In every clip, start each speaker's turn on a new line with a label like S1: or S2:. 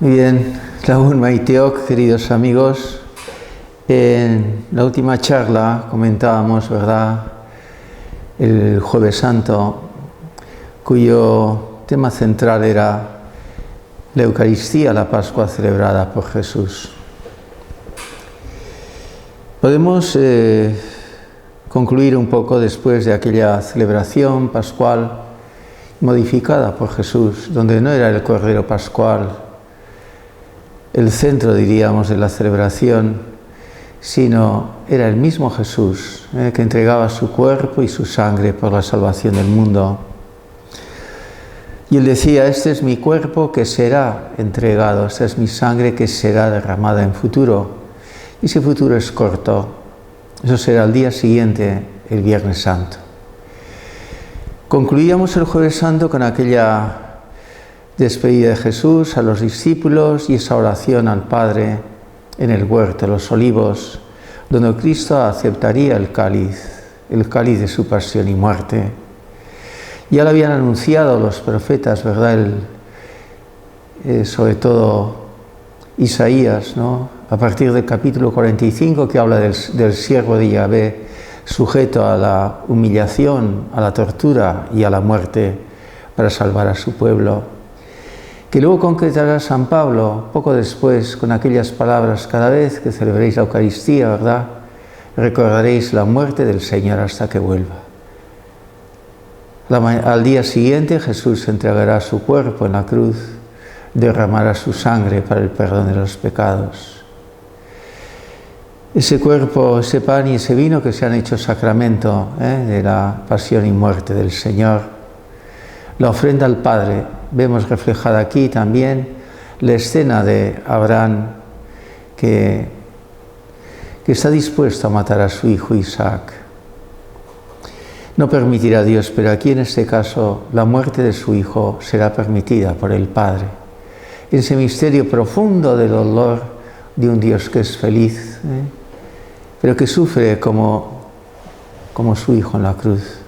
S1: Muy bien, Lagun Maiteok, queridos amigos. En la última charla comentábamos, ¿verdad?, el Jueves Santo, cuyo tema central era la Eucaristía, la Pascua celebrada por Jesús. Podemos concluir un poco después de aquella celebración pascual modificada por Jesús, donde no era el Cordero Pascual el centro, diríamos, de la celebración, sino era el mismo Jesús que entregaba su cuerpo y su sangre por la salvación del mundo. Y él decía: este es mi cuerpo que será entregado, esta es mi sangre que será derramada en futuro. Y ese futuro es corto, eso será el día siguiente, el Viernes Santo. Concluíamos el Jueves Santo con aquella despedida de Jesús a los discípulos y esa oración al Padre en el huerto de los Olivos, donde Cristo aceptaría el cáliz de su pasión y muerte. Ya lo habían anunciado los profetas, ¿verdad? Sobre todo Isaías, ¿no?, a partir del capítulo 45, que habla del siervo de Yahvé, sujeto a la humillación, a la tortura y a la muerte para salvar a su pueblo. Que luego concretará San Pablo poco después con aquellas palabras: cada vez que celebréis la Eucaristía, ¿verdad?, recordaréis la muerte del Señor hasta que vuelva. Al día siguiente Jesús entregará su cuerpo en la cruz, derramará su sangre para el perdón de los pecados. Ese cuerpo, ese pan y ese vino que se han hecho sacramento de la pasión y muerte del Señor, la ofrenda al Padre. Vemos reflejada aquí también la escena de Abraham que está dispuesto a matar a su hijo Isaac. No permitirá Dios, pero aquí en este caso la muerte de su hijo será permitida por el Padre. Ese misterio profundo del dolor de un Dios que es feliz, pero que sufre como su hijo en la cruz.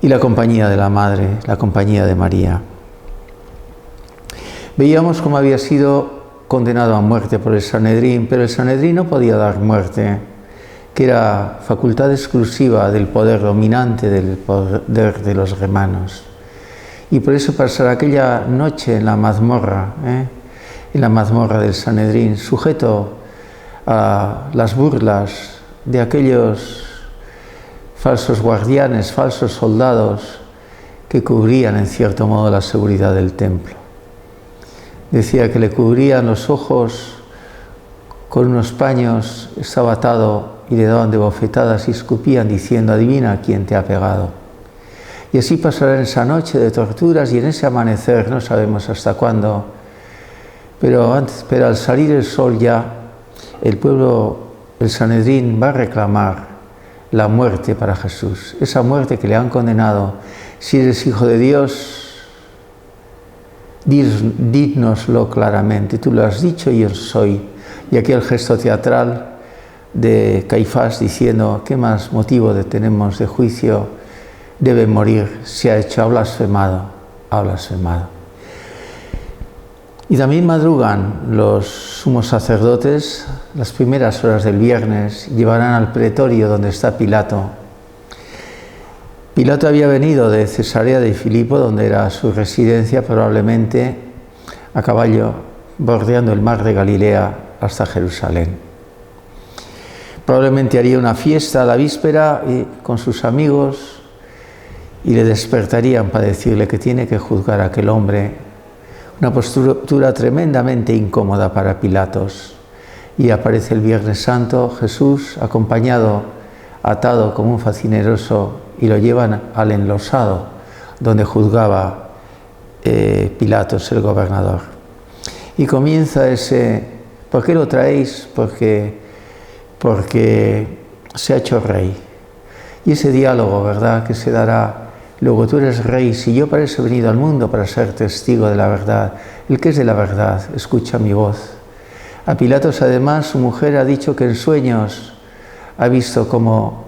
S1: Y la compañía de la Madre, la compañía de María. Veíamos cómo había sido condenado a muerte por el Sanedrín, pero el Sanedrín no podía dar muerte, que era facultad exclusiva del poder dominante, del poder de los romanos. Y por eso pasar aquella noche en la mazmorra del Sanedrín, sujeto a las burlas de aquellos falsos guardianes, falsos soldados que cubrían en cierto modo la seguridad del templo. Decía que le cubrían los ojos con unos paños, estaba atado, y le daban de bofetadas y escupían diciendo: adivina quién te ha pegado. Y así pasará en esa noche de torturas y en ese amanecer, no sabemos hasta cuándo, pero al salir el sol ya, el pueblo, el Sanedrín, va a reclamar la muerte para Jesús, esa muerte que le han condenado. Si eres hijo de Dios, dínoslo claramente. Tú lo has dicho y yo soy. Y aquí el gesto teatral de Caifás diciendo: ¿qué más motivo tenemos de juicio? Debe morir, se ha hecho, ha blasfemado. Y también madrugan los sumos sacerdotes, las primeras horas del viernes, llevarán al pretorio donde está Pilato. Pilato había venido de Cesarea de Filipo, donde era su residencia, probablemente a caballo, bordeando el mar de Galilea hasta Jerusalén. Probablemente haría una fiesta a la víspera con sus amigos y le despertarían para decirle que tiene que juzgar a aquel hombre. Una postura tremendamente incómoda para Pilatos. Y aparece el Viernes Santo, Jesús acompañado, atado como un facineroso, y lo llevan al enlosado, donde juzgaba Pilatos, el gobernador. Y comienza ese: ¿por qué lo traéis? Porque se ha hecho rey. Y ese diálogo, ¿verdad?, que se dará. Luego: tú eres rey, si yo para eso he venido al mundo, para ser testigo de la verdad. El que es de la verdad, escucha mi voz. A Pilatos, además, su mujer ha dicho que en sueños ha visto cómo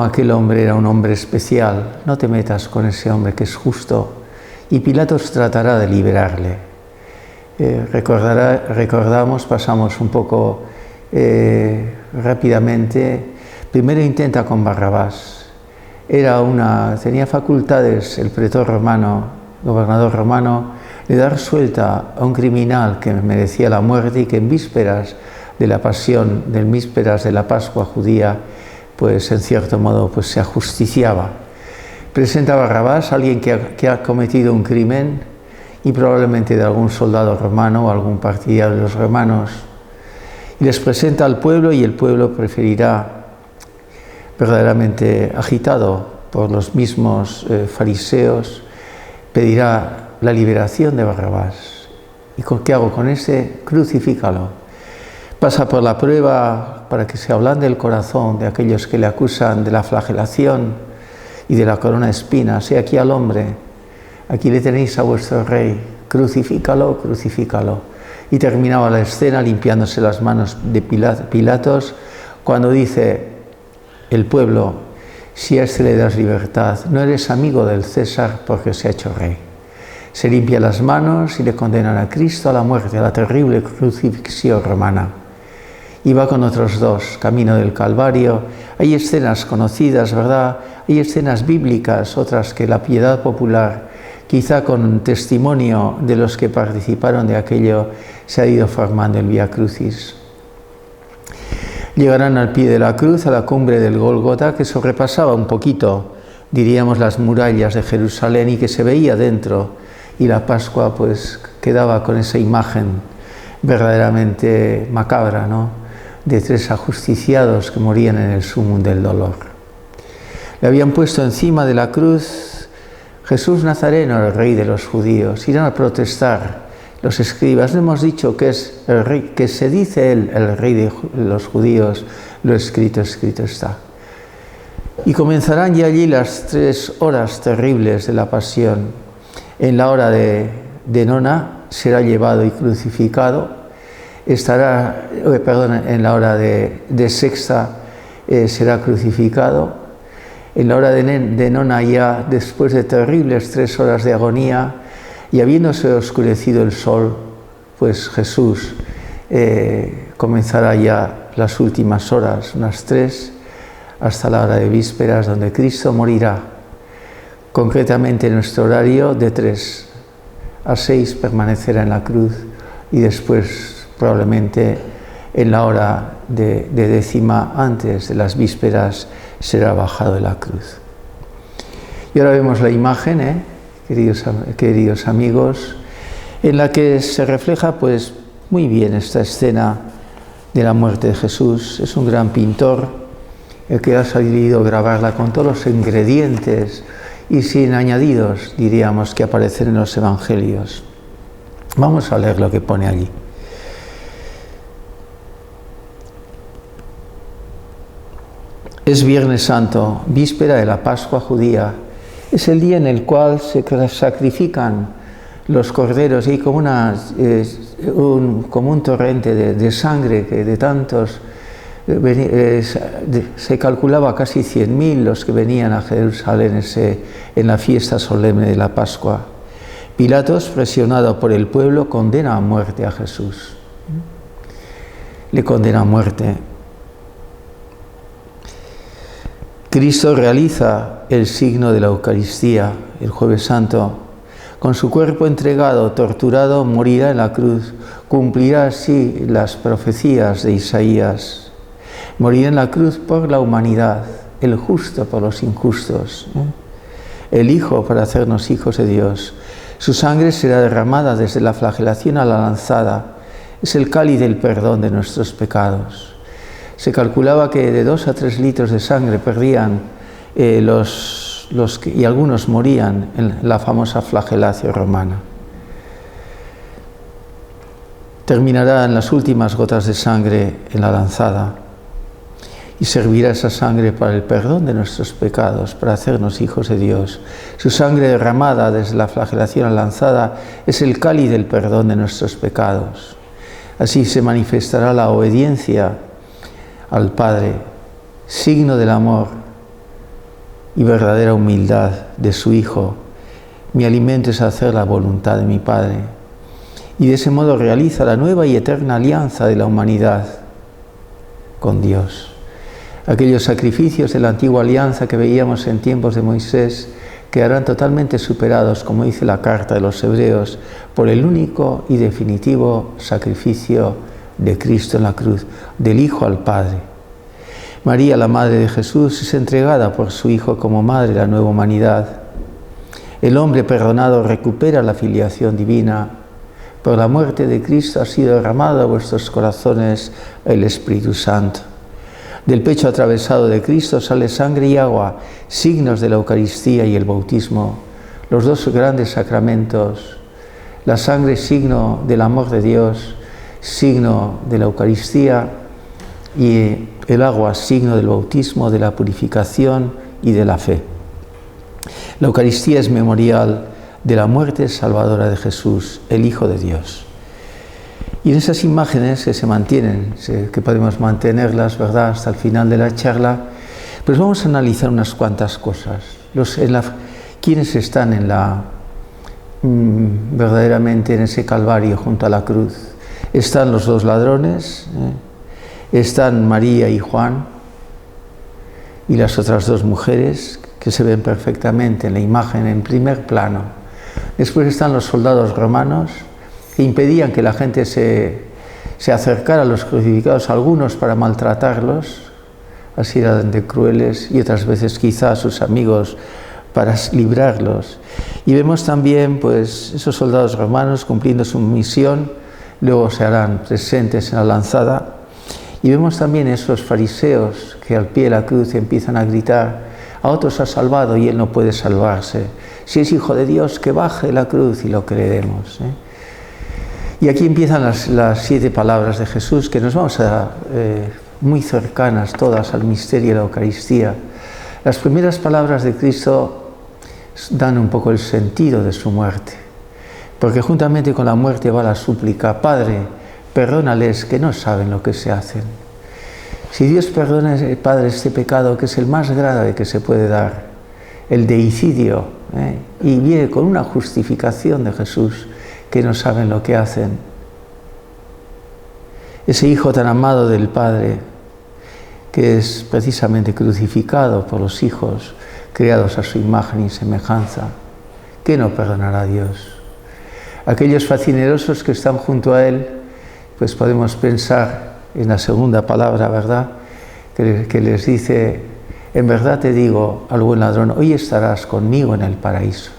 S1: aquel hombre era un hombre especial. No te metas con ese hombre que es justo y Pilatos tratará de liberarle. Pasamos un poco rápidamente. Primero intenta con Barrabás. Tenía facultades el pretor romano, gobernador romano, de dar suelta a un criminal que merecía la muerte y que en vísperas de la pasión, en vísperas de la Pascua judía, pues en cierto modo pues se ajusticiaba. Presenta a Barrabás, alguien que ha cometido un crimen y probablemente de algún soldado romano o algún partidario de los romanos, y les presenta al pueblo, y el pueblo preferirá, verdaderamente agitado por los mismos fariseos, pedirá la liberación de Barrabás. ¿Y qué hago con ese? Crucifícalo. Pasa por la prueba para que se ablande el corazón de aquellos que le acusan de la flagelación y de la corona de espinas. He aquí al hombre, aquí le tenéis a vuestro rey, crucifícalo, crucifícalo. Y terminaba la escena limpiándose las manos de Pilatos cuando dice el pueblo: si a este le das libertad, no eres amigo del César porque se ha hecho rey. Se limpia las manos y le condenan a Cristo a la muerte, a la terrible crucifixión romana. Y va con otros dos, camino del Calvario. Hay escenas conocidas, ¿verdad? Hay escenas bíblicas, otras que la piedad popular, quizá con testimonio de los que participaron de aquello, se ha ido formando el Vía Crucis. Llegarán al pie de la cruz, a la cumbre del Gólgota, que sobrepasaba un poquito, diríamos, las murallas de Jerusalén y que se veía dentro, y la Pascua pues quedaba con esa imagen verdaderamente macabra, ¿no?, de tres ajusticiados que morían en el sumum del dolor. Le habían puesto encima de la cruz: Jesús Nazareno, el rey de los judíos. Irán a protestar los escribas: no hemos dicho que es el rey, que se dice él el rey de los judíos, lo escrito, escrito está. Y comenzarán ya allí las 3 horas terribles de la pasión. En la hora de nona será llevado y crucificado. En la hora de sexta será crucificado. En la hora de nona, ya después de terribles 3 horas de agonía, y habiéndose oscurecido el sol, pues Jesús comenzará ya las últimas horas, unas 3, hasta la hora de vísperas, donde Cristo morirá. Concretamente en nuestro horario, de 3 a 6 permanecerá en la cruz, y después probablemente en la hora de décima, antes de las vísperas, será bajado de la cruz. Y ahora vemos la imagen, queridos amigos, en la que se refleja pues muy bien esta escena de la muerte de Jesús. Es un gran pintor el que ha sabido grabarla con todos los ingredientes y sin añadidos, diríamos, que aparecen en los evangelios. Vamos a leer lo que pone allí. Es Viernes Santo, víspera de la Pascua judía. Es el día en el cual se sacrifican los corderos, y como un torrente de sangre que de tantos se calculaba casi 100.000 los que venían a Jerusalén en la fiesta solemne de la Pascua. Pilatos, presionado por el pueblo, condena a muerte a Jesús. Le condena a muerte. Cristo realiza el signo de la Eucaristía el Jueves Santo. Con su cuerpo entregado, torturado, morirá en la cruz. Cumplirá así las profecías de Isaías. Morirá en la cruz por la humanidad, el justo por los injustos, el Hijo para hacernos hijos de Dios. Su sangre será derramada desde la flagelación a la lanzada. Es el cáliz del perdón de nuestros pecados. Se calculaba que de 2 a 3 litros de sangre perdían y algunos morían en la famosa flagelatio romana. Terminará en las últimas gotas de sangre en la lanzada, y servirá esa sangre para el perdón de nuestros pecados, para hacernos hijos de Dios. Su sangre derramada desde la flagelación a la lanzada es el cáliz del perdón de nuestros pecados. Así se manifestará la obediencia al Padre, signo del amor y verdadera humildad de su Hijo, Mi alimento es hacer la voluntad de mi Padre. Y de ese modo realiza la nueva y eterna alianza de la humanidad con Dios. Aquellos sacrificios de la antigua alianza que veíamos en tiempos de Moisés quedarán totalmente superados, como dice la carta de los Hebreos, por el único y definitivo sacrificio de Cristo en la cruz, del Hijo al Padre. María, la Madre de Jesús, es entregada por su Hijo como Madre de la nueva humanidad. El hombre perdonado recupera la filiación divina. Por la muerte de Cristo ha sido derramado a vuestros corazones el Espíritu Santo. Del pecho atravesado de Cristo sale sangre y agua, signos de la Eucaristía y el bautismo, los dos grandes sacramentos. La sangre, signo del amor de Dios, signo de la Eucaristía, y el agua, signo del bautismo, de la purificación y de la fe. La Eucaristía es memorial de la muerte salvadora de Jesús, el Hijo de Dios. Y en esas imágenes que se mantienen, que podemos mantenerlas, ¿verdad?, hasta el final de la charla, pues vamos a analizar unas cuantas cosas. ¿Quiénes están verdaderamente en ese Calvario junto a la cruz? Están los dos ladrones, están María y Juan, y las otras dos mujeres que se ven perfectamente en la imagen en primer plano. Después están los soldados romanos, que impedían que la gente se acercara a los crucificados, algunos para maltratarlos, así eran de crueles, y otras veces quizá a sus amigos para librarlos. Y vemos también pues esos soldados romanos cumpliendo su misión, luego se harán presentes en la lanzada. Y vemos también esos fariseos que al pie de la cruz empiezan a gritar: a otros ha salvado y él no puede salvarse. Si es Hijo de Dios, que baje la cruz, y lo creeremos. Y aquí empiezan las 7 palabras de Jesús, que nos vamos a muy cercanas todas al misterio de la Eucaristía. Las primeras palabras de Cristo dan un poco el sentido de su muerte, porque juntamente con la muerte va la súplica: Padre, perdónales, que no saben lo que se hacen. Si Dios perdona, Padre, este pecado que es el más grave que se puede dar, el deicidio, y viene con una justificación de Jesús, que no saben lo que hacen. Ese Hijo tan amado del Padre, que es precisamente crucificado por los hijos creados a su imagen y semejanza, ¿qué no perdonará a Dios? Aquellos facinerosos que están junto a Él, pues podemos pensar en la segunda palabra, ¿verdad?, que les dice: en verdad te digo, al buen ladrón, hoy estarás conmigo en el paraíso.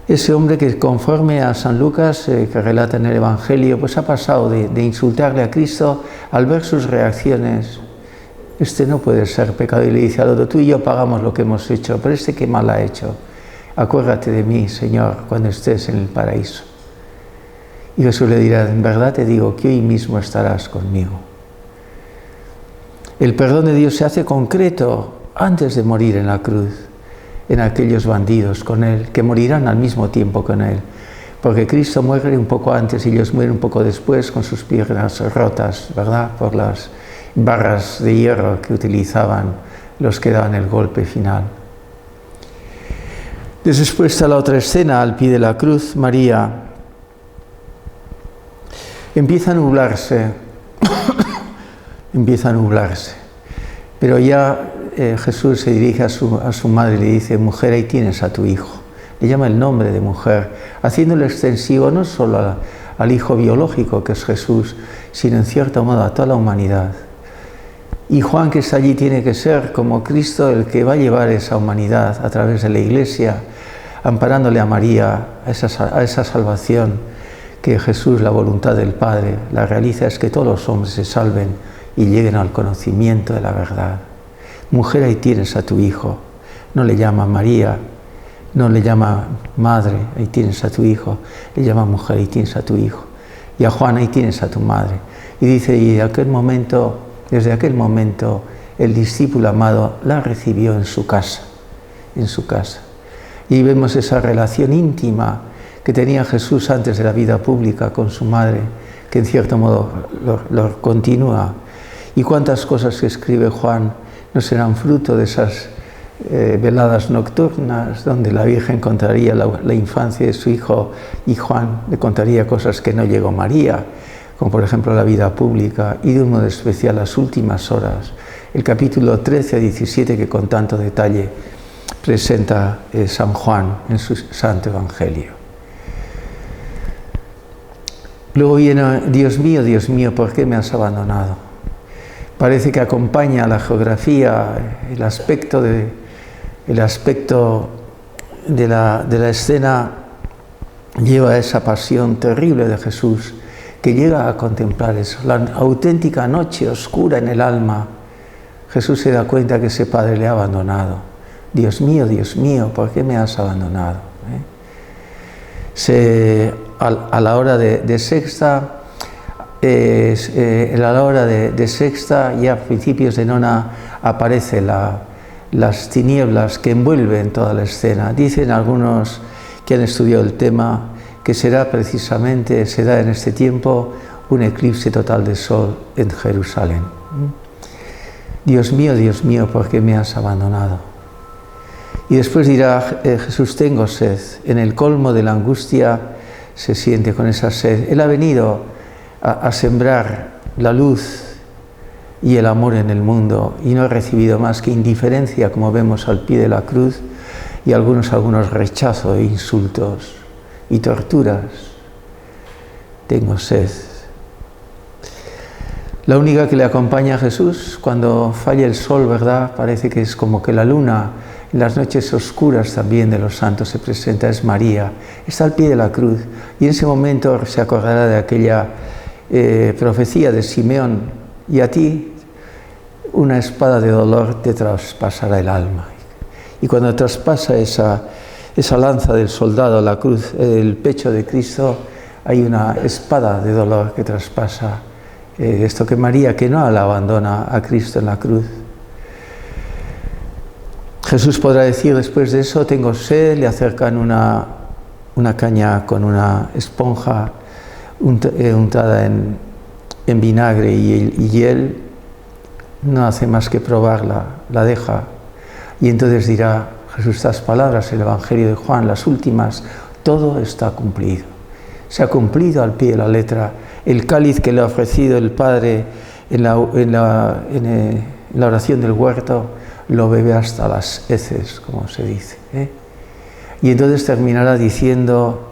S1: Ese hombre que, conforme a San Lucas, que relata en el Evangelio, pues ha pasado de insultarle a Cristo, al ver sus reacciones: este no puede ser pecador, y le dice al otro: tú y yo pagamos lo que hemos hecho, pero este qué mal ha hecho. Acuérdate de mí, Señor, cuando estés en el paraíso. Y Jesús le dirá: en verdad te digo que hoy mismo estarás conmigo. El perdón de Dios se hace concreto antes de morir en la cruz, en aquellos bandidos con Él, que morirán al mismo tiempo con Él, porque Cristo muere un poco antes y ellos mueren un poco después, con sus piernas rotas, ¿verdad?, por las barras de hierro que utilizaban los que daban el golpe final. Después está la otra escena, al pie de la cruz. María empieza a nublarse, pero ya Jesús se dirige a su madre y le dice: mujer, ahí tienes a tu hijo. Le llama el nombre de mujer, haciéndolo extensivo no solo al hijo biológico que es Jesús, sino en cierto modo a toda la humanidad. Y Juan, que está allí, tiene que ser como Cristo el que va a llevar esa humanidad a través de la Iglesia, amparándole a María a esa salvación que Jesús, la voluntad del Padre, la realiza, es que todos los hombres se salven y lleguen al conocimiento de la verdad. Mujer, ahí tienes a tu hijo. No le llama María, no le llama madre, ahí tienes a tu hijo. Le llama mujer, ahí tienes a tu hijo. Y a Juan, ahí tienes a tu madre. Y dice: y desde aquel momento, el discípulo amado la recibió en su casa. Y vemos esa relación íntima que tenía Jesús antes de la vida pública con su madre, que en cierto modo lo continúa. Y cuántas cosas que escribe Juan no serán fruto de veladas nocturnas, donde la Virgen contaría la infancia de su hijo y Juan le contaría cosas que no llegó María, como por ejemplo la vida pública y de un modo especial las últimas horas, el capítulo 13 a 17 que con tanto detalle presenta San Juan en su Santo Evangelio. Luego viene, Dios mío, ¿por qué me has abandonado? Parece que acompaña la geografía, el aspecto de la escena, lleva a esa pasión terrible de Jesús, que llega a contemplar eso, la auténtica noche oscura en el alma. Jesús se da cuenta que ese Padre le ha abandonado. Dios mío, ¿por qué me has abandonado? A la hora de sexta, ya a principios de nona, aparece las tinieblas que envuelven toda la escena. Dicen algunos que han estudiado el tema que se da en este tiempo un eclipse total de sol en Jerusalén. Dios mío, ¿por qué me has abandonado? Y después dirá Jesús, tengo sed. En el colmo de la angustia se siente con esa sed. Él ha venido a sembrar la luz y el amor en el mundo y no ha recibido más que indiferencia, como vemos al pie de la cruz, y algunos rechazo e insultos y torturas. Tengo sed. La única que le acompaña a Jesús cuando falla el sol, ¿verdad? Parece que es como que la luna en las noches oscuras también de los santos se presenta, es María. Está al pie de la cruz y en ese momento se acordará de aquella profecía de Simeón: y a ti una espada de dolor te traspasará el alma. Y cuando traspasa esa lanza del soldado, la cruz, el pecho de Cristo, hay una espada de dolor que traspasa esto que María, que no la abandona a Cristo en la cruz. Jesús podrá decir después de eso, tengo sed, le acercan una caña con una esponja untada en vinagre y él no hace más que probarla, la deja. Y entonces dirá Jesús estas palabras, el Evangelio de Juan, las últimas: todo está cumplido. Se ha cumplido al pie de la letra. El cáliz que le ha ofrecido el Padre en la oración del huerto, lo bebe hasta las heces, como se dice. Y entonces terminará diciendo: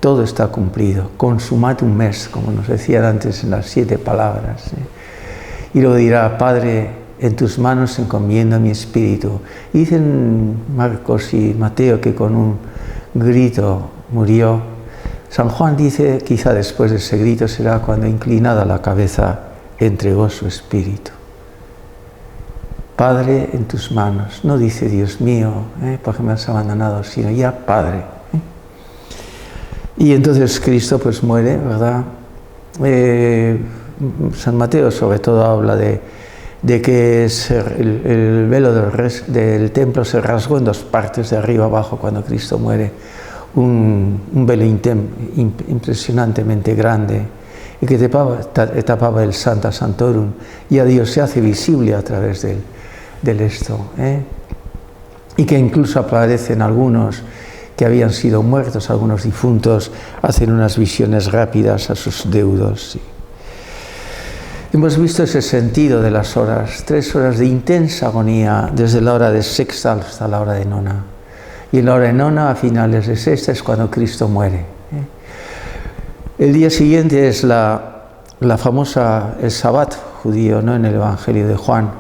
S1: todo está cumplido, consumatum est, como nos decían antes en las 7 palabras. Y luego dirá: Padre, en tus manos encomiendo mi espíritu. Y dicen Marcos y Mateo que con un grito murió. San Juan dice, quizá después de ese grito será cuando, inclinada la cabeza, entregó su espíritu. Padre, en tus manos. No dice Dios mío, porque me has abandonado, sino ya Padre. Y entonces Cristo pues muere, ¿verdad? San Mateo sobre todo habla de que el velo del templo se rasgó en 2 partes, de arriba abajo, cuando Cristo muere. Un velo impresionantemente grande y que tapaba el Sancta Sanctorum, y a Dios se hace visible a través del esto. Y que incluso aparecen algunos que habían sido muertos, algunos difuntos, hacen unas visiones rápidas a sus deudos. Sí. Hemos visto ese sentido de las horas, 3 horas de intensa agonía, desde la hora de sexta hasta la hora de nona. Y en la hora de nona, a finales de sexta, es cuando Cristo muere. El día siguiente es el Sabbat judío, ¿no? En el Evangelio de Juan.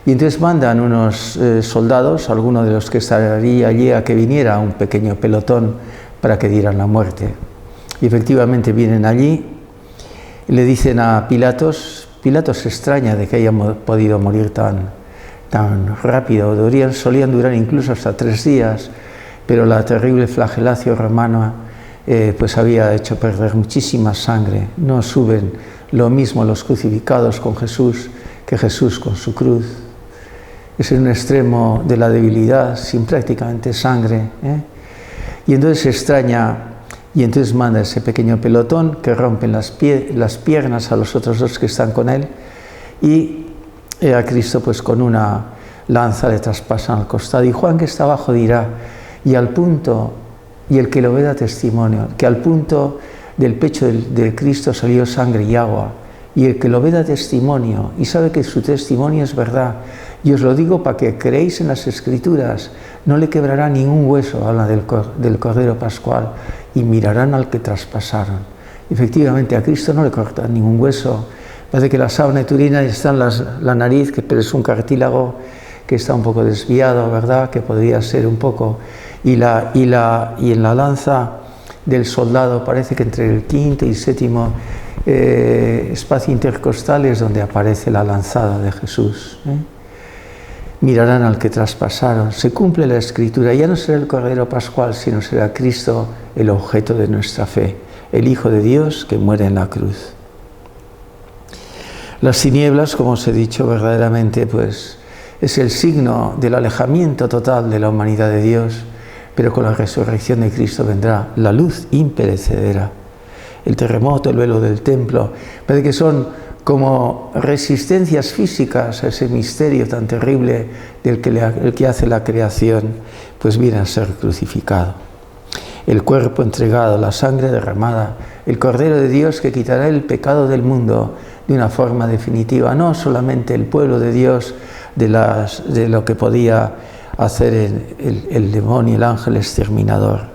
S1: Y entonces mandan unos soldados, algunos de los que estaría allí, a que viniera un pequeño pelotón para que dieran la muerte. Y efectivamente vienen allí y le dicen a Pilatos se extraña de que haya podido morir tan rápido. Solían durar incluso hasta 3 días, pero la terrible flagelación romana pues había hecho perder muchísima sangre. No suben lo mismo los crucificados con Jesús que Jesús con su cruz. Es en un extremo de la debilidad, sin prácticamente sangre. Y entonces se extraña, y entonces manda ese pequeño pelotón que rompen las piernas a los otros 2 que están con él, y a Cristo pues con lanza le traspasan al costado. Y Juan, que está abajo, dirá, y el que lo ve da testimonio, que al punto del pecho de Cristo salió sangre y agua, y el que lo ve da testimonio, y sabe que su testimonio es verdad. Y os lo digo para que creéis en las Escrituras, no le quebrará ningún hueso, habla del Cordero Pascual, y mirarán al que traspasaron. Efectivamente, a Cristo no le cortan ningún hueso. Parece que la sábana de Turín está en la nariz, pero es un cartílago que está un poco desviado, ¿verdad? Que podría ser un poco. Y en la lanza del soldado parece que entre el quinto y séptimo espacio intercostal es donde aparece la lanzada de Jesús. Mirarán al que traspasaron. Se cumple la Escritura. Ya no será el Cordero Pascual, sino será Cristo el objeto de nuestra fe, el Hijo de Dios que muere en la cruz. Las tinieblas, como os he dicho, verdaderamente, pues es el signo del alejamiento total de la humanidad de Dios, pero con la resurrección de Cristo vendrá la luz imperecedera. El terremoto, el velo del templo, parece que son como resistencias físicas a ese misterio tan terrible del el que hace la creación, pues viene a ser crucificado. El cuerpo entregado, la sangre derramada, el Cordero de Dios que quitará el pecado del mundo de una forma definitiva, no solamente el pueblo de Dios de lo que podía hacer el demonio, el ángel exterminador.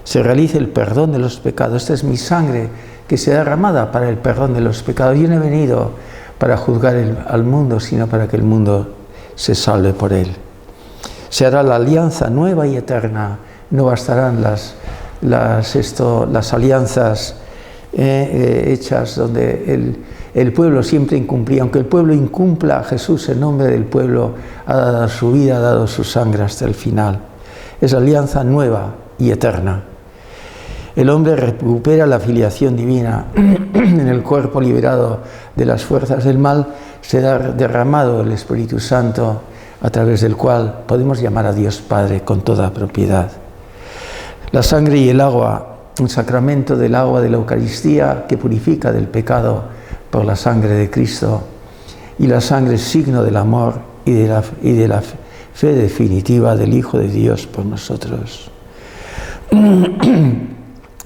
S1: Se realiza el perdón de los pecados. Esta es mi sangre que sea derramada para el perdón de los pecados. Yo no he venido para juzgar al mundo, sino para que el mundo se salve por él. Se hará la alianza nueva y eterna. No bastarán las alianzas hechas donde el pueblo siempre incumplía. Aunque el pueblo incumpla, Jesús en nombre del pueblo ha dado su vida, ha dado su sangre hasta el final. Es alianza nueva y eterna. El hombre recupera la filiación divina. En el cuerpo liberado de las fuerzas del mal se ha derramado el Espíritu Santo, a través del cual podemos llamar a Dios Padre con toda propiedad. La sangre y el agua, un sacramento del agua de la Eucaristía que purifica del pecado por la sangre de Cristo, y la sangre es signo del amor y de la fe definitiva del Hijo de Dios por nosotros.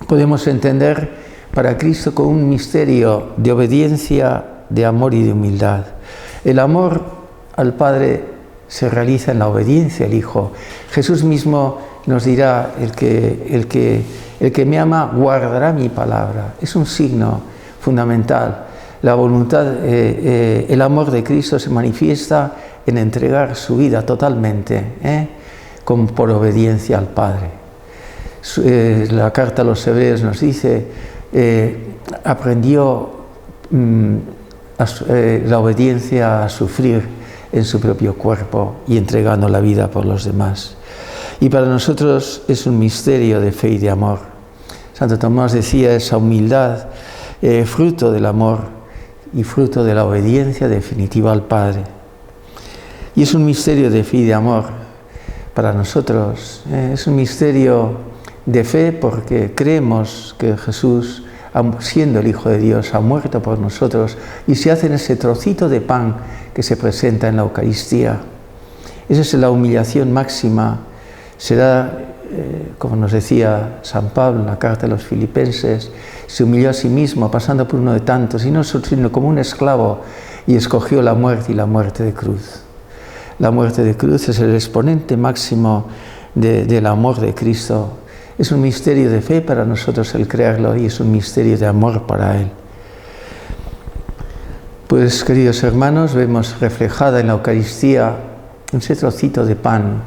S1: Podemos entender para Cristo como un misterio de obediencia, de amor y de humildad. El amor al Padre se realiza en la obediencia al Hijo. Jesús mismo nos dirá, el que me ama guardará mi palabra. Es un signo fundamental. La voluntad, el amor de Cristo se manifiesta en entregar su vida totalmente, como por obediencia al Padre. La carta a los Hebreos nos dice, aprendió la obediencia a sufrir en su propio cuerpo y entregando la vida por los demás. Y para nosotros es un misterio de fe y de amor. Santo Tomás decía, esa humildad, fruto del amor y fruto de la obediencia definitiva al Padre. Y es un misterio de fe y de amor para nosotros. Es un misterio de fe porque creemos que Jesús, siendo el Hijo de Dios, ha muerto por nosotros y se hace en ese trocito de pan que se presenta en la Eucaristía. Esa es la humillación máxima. Será, como nos decía San Pablo en la carta a los Filipenses, se humilló a sí mismo pasando por uno de tantos, y no sino como un esclavo, y escogió la muerte y la muerte de cruz. La muerte de cruz es el exponente máximo del amor de Cristo. Es un misterio de fe para nosotros el creerlo y es un misterio de amor para Él. Pues, queridos hermanos, vemos reflejada en la Eucaristía ese trocito de pan,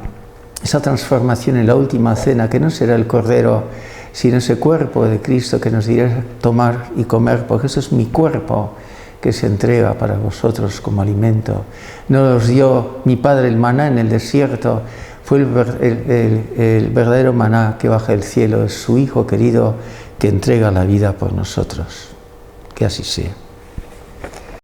S1: esa transformación en la última cena, que no será el Cordero, sino ese cuerpo de Cristo que nos dirá tomar y comer, porque eso es mi cuerpo que se entrega para vosotros como alimento. No os dio mi Padre el maná en el desierto, fue el verdadero maná que baja del cielo, es su Hijo querido que entrega la vida por nosotros. Que así sea.